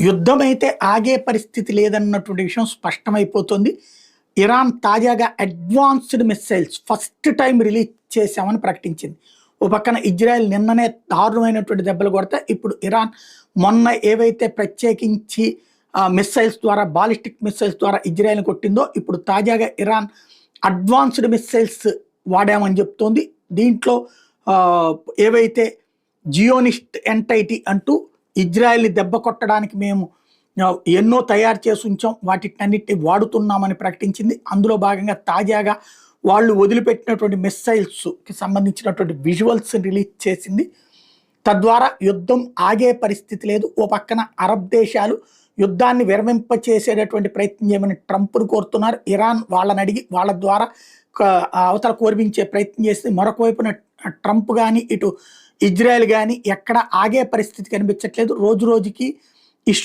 యుద్ధమైతే ఆగే పరిస్థితి లేదన్నటువంటి విషయం స్పష్టమైపోతుంది. ఇరాన్ తాజాగా advanced missiles first time release చేశామని ప్రకటించింది. ఓ పక్కన ఇజ్రాయెల్ నిన్ననే దారుణమైనటువంటి దెబ్బలు కొడితే ఇప్పుడు ఇరాన్ మొన్న ఏవైతే ప్రత్యేకించి మిస్సైల్స్ ద్వారా బాలిస్టిక్ మిస్సైల్స్ ద్వారా ఇజ్రాయెల్ని కొట్టిందో ఇప్పుడు తాజాగా ఇరాన్ అడ్వాన్స్డ్ మిస్సైల్స్ వాడామని చెప్తోంది. దీంట్లో ఏవైతే జియోనిస్ట్ ఎంటైటీ అంటూ ఇజ్రాయెల్ని దెబ్బ కొట్టడానికి మేము ఎన్నో తయారు చేసి ఉంచాం, వాటినన్నిటిని వాడుతున్నామని ప్రకటించింది. అందులో భాగంగా తాజాగా వాళ్ళు వదిలిపెట్టినటువంటి మిస్సైల్స్కి సంబంధించినటువంటి విజువల్స్ రిలీజ్ చేసింది. తద్వారా యుద్ధం ఆగే పరిస్థితి లేదు. ఓ పక్కన అరబ్ దేశాలు యుద్ధాన్ని విరమింపచేసేటటువంటి ప్రయత్నం చేయమని ట్రంప్ను కోరుతున్నారు. ఇరాన్ వాళ్ళని అడిగి వాళ్ళ ద్వారా అవతల కోర్పించే ప్రయత్నం చేస్తే, మరొక వైపున ట్రంప్ కానీ ఇటు ఇజ్రాయెల్ కానీ ఎక్కడ ఆగే పరిస్థితి కనిపించట్లేదు. రోజు రోజుకి ఇష్యూ